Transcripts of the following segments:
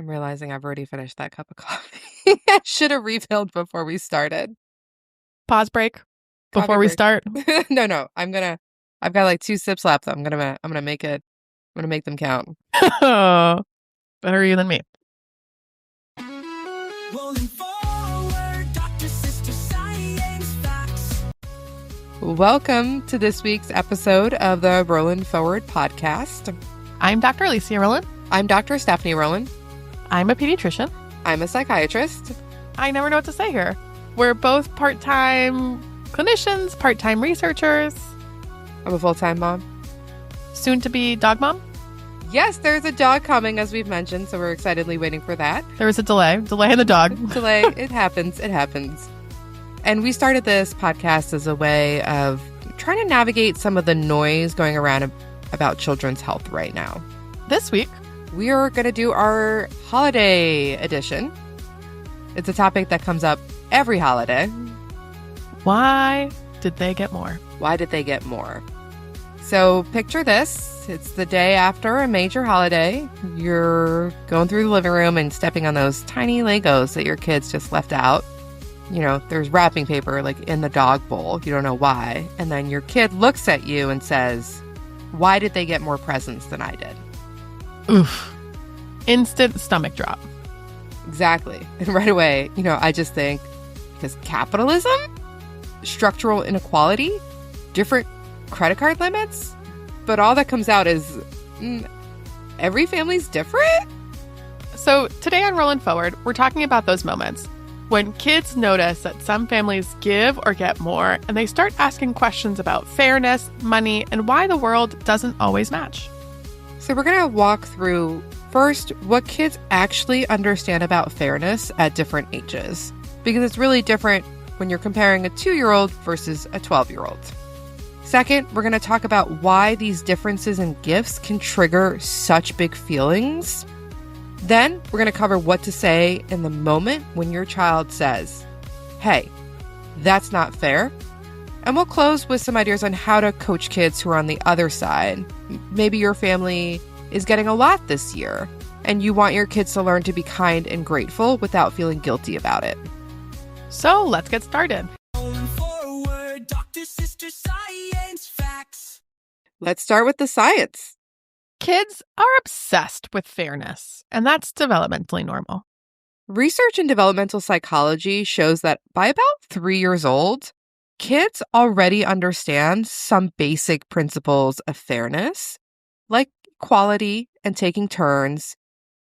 I'm realizing I've already finished that cup of coffee. I should have refilled before we started. Pause break Coffee before we break. start. No. I've got like 2 sips left. I'm gonna make them count. Better you than me. Rolling forward, Dr. Sister Science Facts. Welcome to this week's episode of the Rolling Forward podcast. I'm Dr. Alicia Rowland. I'm Dr. Stephanie Rowland. I'm a pediatrician. I'm a psychiatrist. I never know what to say here. We're both part-time clinicians, part-time researchers. I'm a full-time mom. Soon to be dog mom. Yes, there's a dog coming, as we've mentioned, so we're excitedly waiting for that. There was a delay in the dog. Delay. It happens. And we started this podcast as a way of trying to navigate some of the noise going around about children's health right now. This week, we are going to do our holiday edition. It's a topic that comes up every holiday. Why did they get more? Why did they get more? So picture this. It's the day after a major holiday. You're going through the living room and stepping on those tiny Legos that your kids just left out. You know, there's wrapping paper like in the dog bowl. You don't know why. And then your kid looks at you and says, "Why did they get more presents than I did?" Oof. Instant stomach drop. Exactly. And right away, I just think, because capitalism, structural inequality, different credit card limits, but all that comes out is every family's different. So today on Rolling Forward, we're talking about those moments when kids notice that some families give or get more, and they start asking questions about fairness, money, and why the world doesn't always match. So we're going to walk through, first, what kids actually understand about fairness at different ages, because it's really different when you're comparing a 2-year-old versus a 12-year-old. Second, we're going to talk about why these differences in gifts can trigger such big feelings. Then we're going to cover what to say in the moment when your child says, "Hey, that's not fair." And we'll close with some ideas on how to coach kids who are on the other side. Maybe your family is getting a lot this year, and you want your kids to learn to be kind and grateful without feeling guilty about it. So let's get started. Rolling forward, Dr. Sister Science Facts. Let's start with the science. Kids are obsessed with fairness, and that's developmentally normal. Research in developmental psychology shows that by about 3 years old, kids already understand some basic principles of fairness, like equality and taking turns,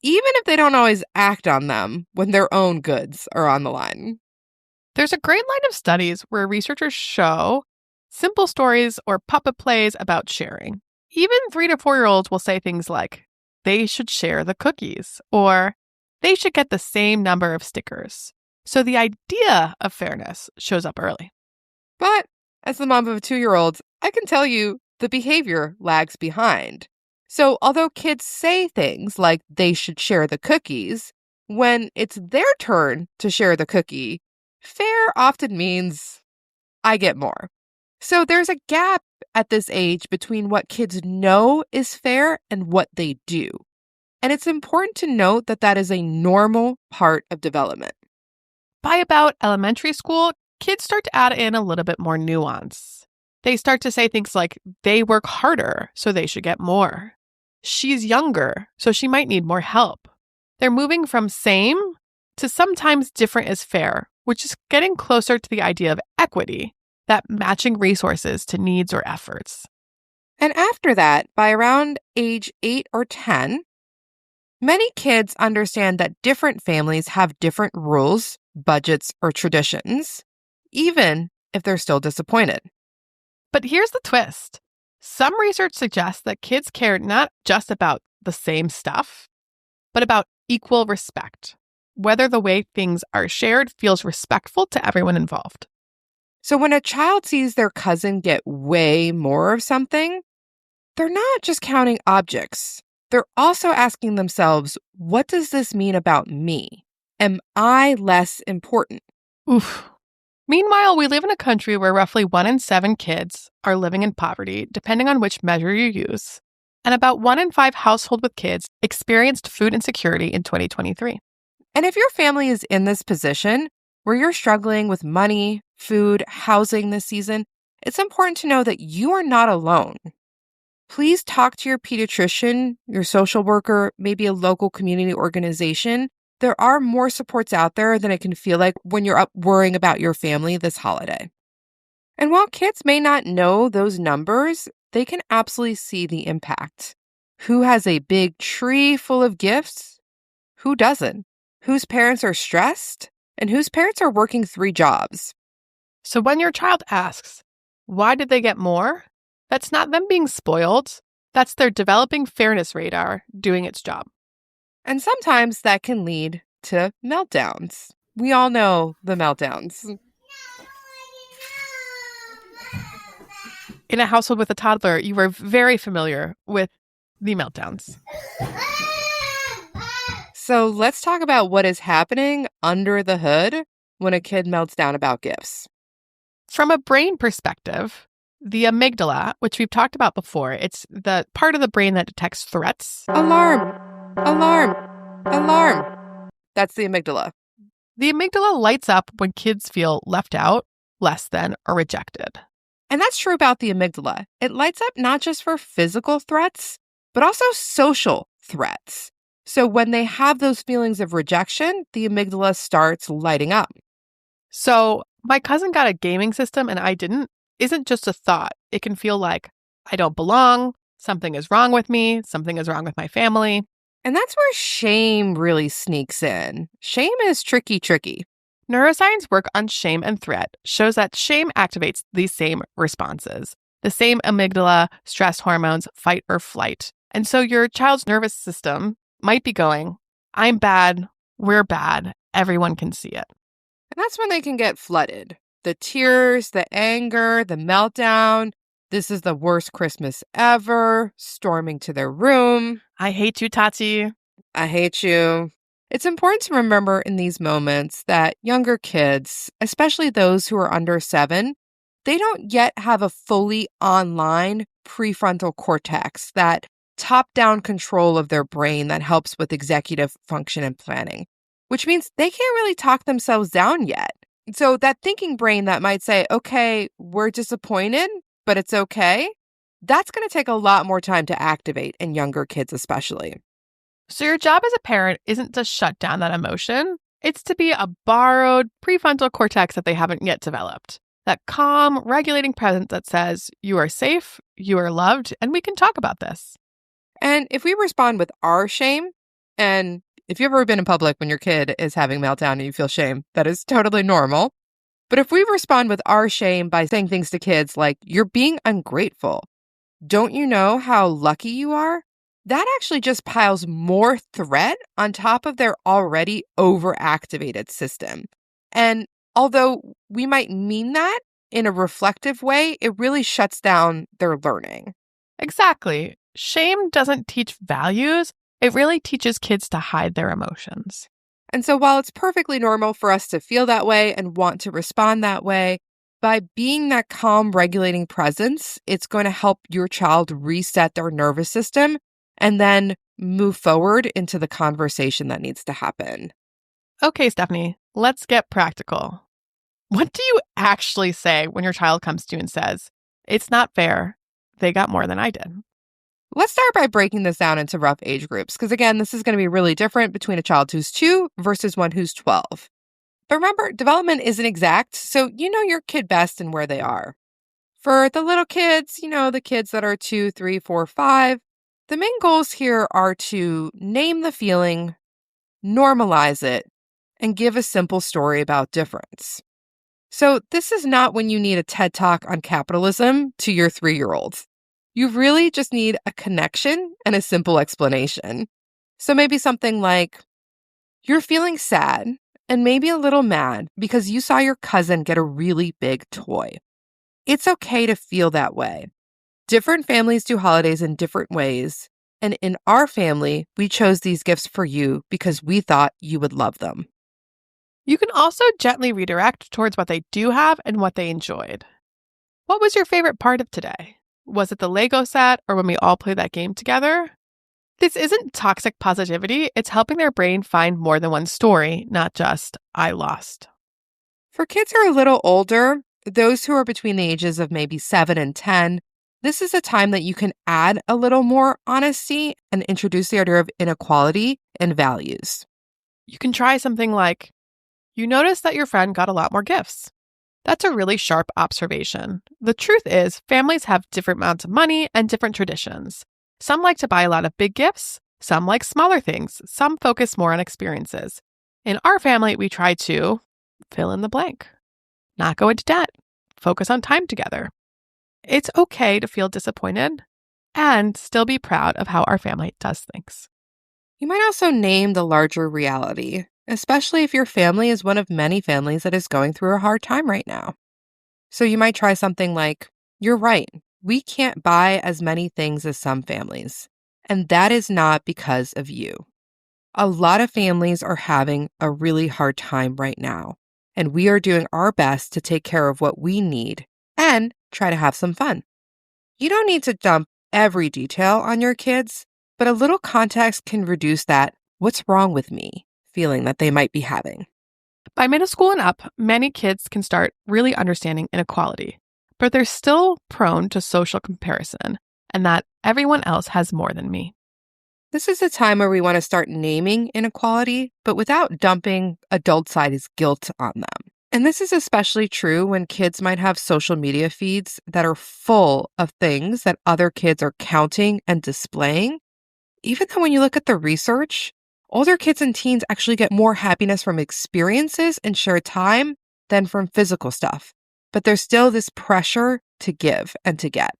even if they don't always act on them when their own goods are on the line. There's a great line of studies where researchers show simple stories or puppet plays about sharing. Even 3 to 4-year-olds will say things like, "They should share the cookies," or "They should get the same number of stickers." So the idea of fairness shows up early. But as the mom of a 2-year-old, I can tell you the behavior lags behind. So although kids say things like they should share the cookies, when it's their turn to share the cookie, fair often means I get more. So there's a gap at this age between what kids know is fair and what they do. And it's important to note that that is a normal part of development. By about elementary school, kids start to add in a little bit more nuance. They start to say things like, "They work harder, so they should get more." "She's younger, so she might need more help." They're moving from same to sometimes different is fair, which is getting closer to the idea of equity, that matching resources to needs or efforts. And after that, by around age 8 or 10, many kids understand that different families have different rules, budgets, or traditions, even if they're still disappointed. But here's the twist. Some research suggests that kids care not just about the same stuff, but about equal respect, whether the way things are shared feels respectful to everyone involved. So when a child sees their cousin get way more of something, they're not just counting objects. They're also asking themselves, what does this mean about me? Am I less important? Oof. Meanwhile, we live in a country where roughly 1 in 7 kids are living in poverty, depending on which measure you use. And about 1 in 5 households with kids experienced food insecurity in 2023. And if your family is in this position where you're struggling with money, food, housing this season, it's important to know that you are not alone. Please talk to your pediatrician, your social worker, maybe a local community organization. There are more supports out there than it can feel like when you're up worrying about your family this holiday. And while kids may not know those numbers, they can absolutely see the impact. Who has a big tree full of gifts? Who doesn't? Whose parents are stressed? And whose parents are working 3 jobs? So when your child asks, why did they get more? That's not them being spoiled. That's their developing fairness radar doing its job. And sometimes that can lead to meltdowns. We all know the meltdowns. In a household with a toddler, you are very familiar with the meltdowns. So let's talk about what is happening under the hood when a kid melts down about gifts. From a brain perspective, the amygdala, which we've talked about before, it's the part of the brain that detects threats. Alarm! Alarm! Alarm! That's the amygdala. The amygdala lights up when kids feel left out, less than, or rejected. And that's true about the amygdala. It lights up not just for physical threats, but also social threats. So when they have those feelings of rejection, the amygdala starts lighting up. So my cousin got a gaming system and I didn't. Isn't just a thought. It can feel like I don't belong, something is wrong with me, something is wrong with my family. And that's where shame really sneaks in. Shame is tricky. Neuroscience work on shame and threat shows that shame activates these same responses, the same amygdala, stress hormones, fight or flight. And so your child's nervous system might be going, I'm bad, we're bad, everyone can see it. And that's when they can get flooded. The tears, the anger, the meltdown. This is the worst Christmas ever. Storming to their room. I hate you, Tati. I hate you. It's important to remember in these moments that younger kids, especially those who are under 7, they don't yet have a fully online prefrontal cortex, that top-down control of their brain that helps with executive function and planning, which means they can't really talk themselves down yet. So that thinking brain that might say, okay, we're disappointed, but it's okay, that's going to take a lot more time to activate in younger kids especially. So your job as a parent isn't to shut down that emotion. It's to be a borrowed prefrontal cortex that they haven't yet developed. That calm, regulating presence that says, you are safe, you are loved, and we can talk about this. And if we respond with our shame, and if you've ever been in public when your kid is having a meltdown and you feel shame, that is totally normal. But if we respond with our shame by saying things to kids like, you're being ungrateful, don't you know how lucky you are? That actually just piles more threat on top of their already overactivated system. And although we might mean that in a reflective way, it really shuts down their learning. Exactly. Shame doesn't teach values. It really teaches kids to hide their emotions. And so while it's perfectly normal for us to feel that way and want to respond that way, by being that calm, regulating presence, it's going to help your child reset their nervous system and then move forward into the conversation that needs to happen. Okay, Stephanie, let's get practical. What do you actually say when your child comes to you and says, it's not fair, they got more than I did? Let's start by breaking this down into rough age groups, because again, this is going to be really different between a child who's 2 versus one who's 12. But remember, development isn't exact, so you know your kid best and where they are. For the little kids, the kids that are 2, 3, 4, 5, the main goals here are to name the feeling, normalize it, and give a simple story about difference. So this is not when you need a TED Talk on capitalism to your 3-year-old. You really just need a connection and a simple explanation. So maybe something like, you're feeling sad and maybe a little mad because you saw your cousin get a really big toy. It's okay to feel that way. Different families do holidays in different ways. And in our family, we chose these gifts for you because we thought you would love them. You can also gently redirect towards what they do have and what they enjoyed. What was your favorite part of today? Was it the Lego set or when we all play that game together? This isn't toxic positivity. It's helping their brain find more than one story, not just, I lost. For kids who are a little older, those who are between the ages of maybe 7 and 10, this is a time that you can add a little more honesty and introduce the idea of inequality and values. You can try something like, you notice that your friend got a lot more gifts. That's a really sharp observation. The truth is, families have different amounts of money and different traditions. Some like to buy a lot of big gifts. Some like smaller things. Some focus more on experiences. In our family, we try to fill in the blank, not go into debt, focus on time together. It's okay to feel disappointed and still be proud of how our family does things. You might also name the larger reality, especially if your family is one of many families that is going through a hard time right now. So you might try something like, you're right, we can't buy as many things as some families, and that is not because of you. A lot of families are having a really hard time right now, and we are doing our best to take care of what we need and try to have some fun. You don't need to dump every detail on your kids, but a little context can reduce that "what's wrong with me" feeling that they might be having. By middle school and up, many kids can start really understanding inequality, but they're still prone to social comparison and that everyone else has more than me. This is a time where we want to start naming inequality, but without dumping adult-sized guilt on them. And this is especially true when kids might have social media feeds that are full of things that other kids are counting and displaying. Even though when you look at the research, older kids and teens actually get more happiness from experiences and shared time than from physical stuff. But there's still this pressure to give and to get.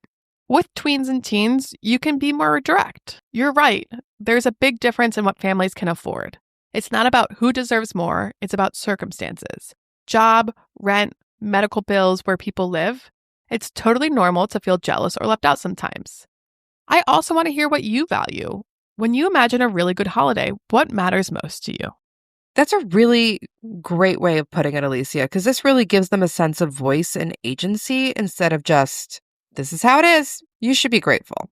With tweens and teens, you can be more direct. You're right. There's a big difference in what families can afford. It's not about who deserves more. It's about circumstances. Job, rent, medical bills, where people live. It's totally normal to feel jealous or left out sometimes. I also want to hear what you value. When you imagine a really good holiday, what matters most to you? That's a really great way of putting it, Alicia, because this really gives them a sense of voice and agency instead of just, this is how it is. You should be grateful.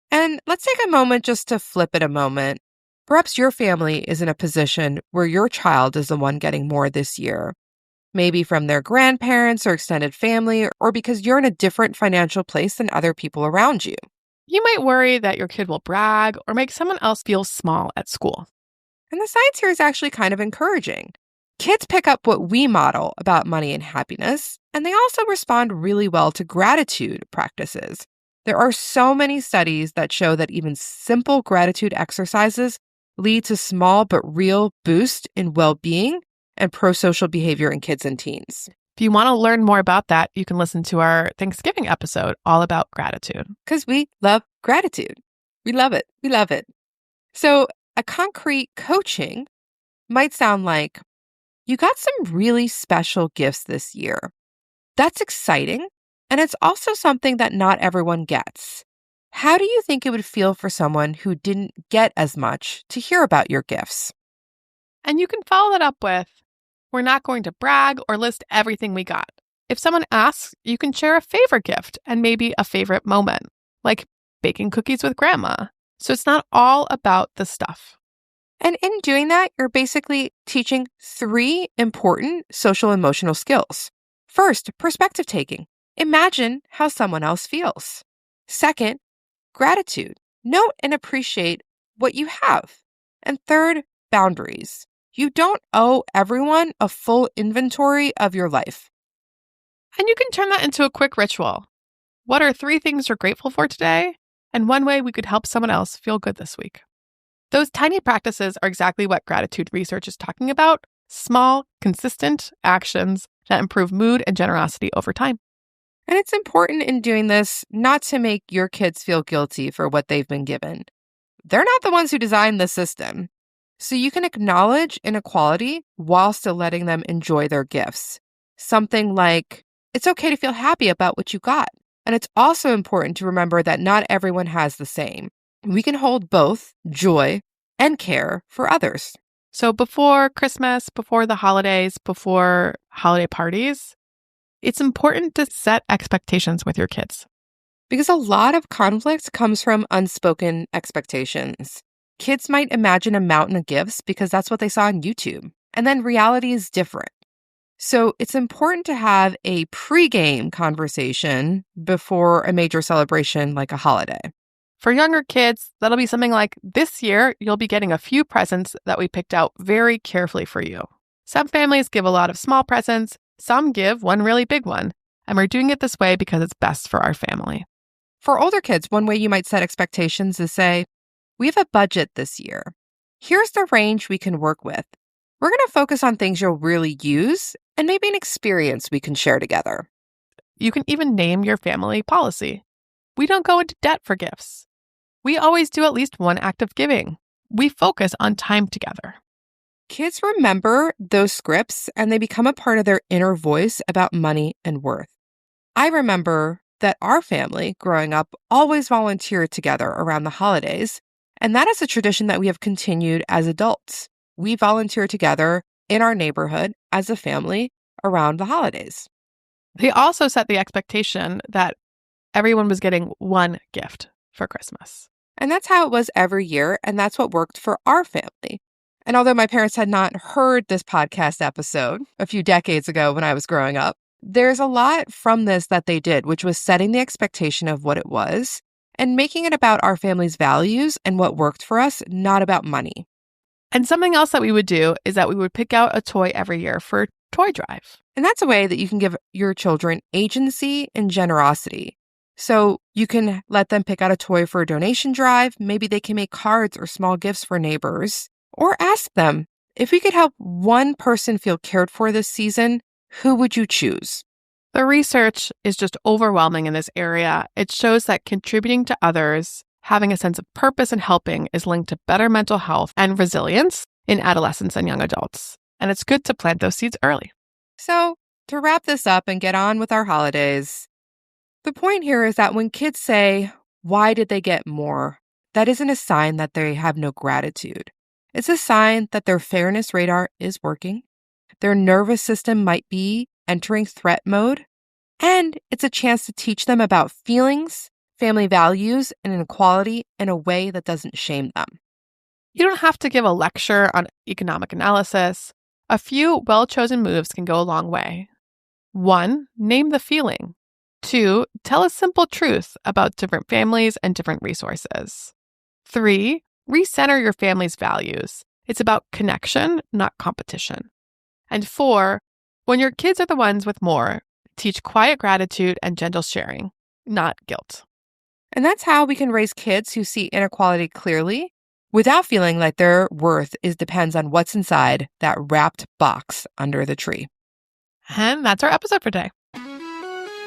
And let's take a moment just to flip it a moment. Perhaps your family is in a position where your child is the one getting more this year. Maybe from their grandparents or extended family, or because you're in a different financial place than other people around you. You might worry that your kid will brag or make someone else feel small at school. And the science here is actually kind of encouraging. Kids pick up what we model about money and happiness, and they also respond really well to gratitude practices. There are so many studies that show that even simple gratitude exercises lead to small but real boost in well-being and pro-social behavior in kids and teens. If you want to learn more about that, you can listen to our Thanksgiving episode all about gratitude. Because we love gratitude. We love it. We love it. So a concrete coaching might sound like, you got some really special gifts this year. That's exciting. And it's also something that not everyone gets. How do you think it would feel for someone who didn't get as much to hear about your gifts? And you can follow that up with, we're not going to brag or list everything we got. If someone asks, you can share a favorite gift and maybe a favorite moment, like baking cookies with grandma. So it's not all about the stuff. And in doing that, you're basically teaching 3 important social emotional skills. First, perspective taking. Imagine how someone else feels. Second, gratitude. Note and appreciate what you have. And third, boundaries. You don't owe everyone a full inventory of your life. And you can turn that into a quick ritual. What are 3 things you're grateful for today? And one way we could help someone else feel good this week. Those tiny practices are exactly what gratitude research is talking about. Small, consistent actions that improve mood and generosity over time. And it's important in doing this not to make your kids feel guilty for what they've been given. They're not the ones who designed the system. So you can acknowledge inequality while still letting them enjoy their gifts. Something like, it's okay to feel happy about what you got. And it's also important to remember that not everyone has the same. We can hold both joy and care for others. So before Christmas, before the holidays, before holiday parties, it's important to set expectations with your kids. Because a lot of conflict comes from unspoken expectations. Kids might imagine a mountain of gifts because that's what they saw on YouTube, and then reality is different. So it's important to have a pregame conversation before a major celebration like a holiday. For younger kids, that'll be something like, this year, you'll be getting a few presents that we picked out very carefully for you. Some families give a lot of small presents, some give one really big one, and we're doing it this way because it's best for our family. For older kids, one way you might set expectations is say, we have a budget this year. Here's the range we can work with. We're going to focus on things you'll really use and maybe an experience we can share together. You can even name your family policy. We don't go into debt for gifts. We always do at least one act of giving. We focus on time together. Kids remember those scripts and they become a part of their inner voice about money and worth. I remember that our family, growing up, always volunteered together around the holidays, and that is a tradition that we have continued as adults. We volunteer together in our neighborhood as a family around the holidays. They also set the expectation that everyone was getting one gift for Christmas. And that's how it was every year, and that's what worked for our family. And although my parents had not heard this podcast episode a few decades ago when I was growing up, there's a lot from this that they did, which was setting the expectation of what it was and making it about our family's values and what worked for us, not about money. And something else that we would do is that we would pick out a toy every year for toy drive. And that's a way that you can give your children agency and generosity. So you can let them pick out a toy for a donation drive. Maybe they can make cards or small gifts for neighbors. Or ask them, if we could help one person feel cared for this season, who would you choose? The research is just overwhelming in this area. It shows that contributing to others, having a sense of purpose and helping is linked to better mental health and resilience in adolescents and young adults. And it's good to plant those seeds early. So to wrap this up and get on with our holidays, the point here is that when kids say, why did they get more? That isn't a sign that they have no gratitude. It's a sign that their fairness radar is working. Their nervous system might be entering threat mode. And it's a chance to teach them about feelings, family values, and inequality in a way that doesn't shame them. You don't have to give a lecture on economic analysis. A few well-chosen moves can go a long way. 1, name the feeling. 2, tell a simple truth about different families and different resources. 3, recenter your family's values. It's about connection, not competition. And 4, when your kids are the ones with more, teach quiet gratitude and gentle sharing, not guilt. And that's how we can raise kids who see inequality clearly without feeling like their worth depends on what's inside that wrapped box under the tree. And that's our episode for today.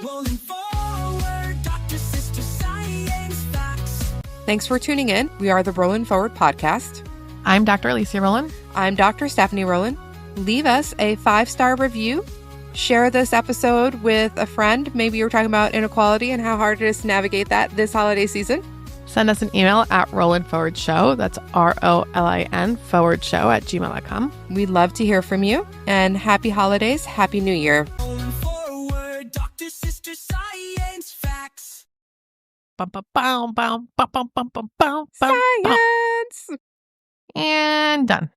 Rolling forward, Dr. Sister Science Facts. Thanks for tuning in. We are the Rollin' Forward podcast. I'm Dr. Alicia Rowland. I'm Dr. Stephanie Rowland. Leave us a 5-star review. Share this episode with a friend. Maybe you're talking about inequality and how hard it is to navigate that this holiday season. Send us an email at rollinforwardshow. That's ROLIN @gmail.com. We'd love to hear from you. And happy holidays. Happy New Year. Rolling forward, Dr. Sister Science Facts. Science! Science! And done.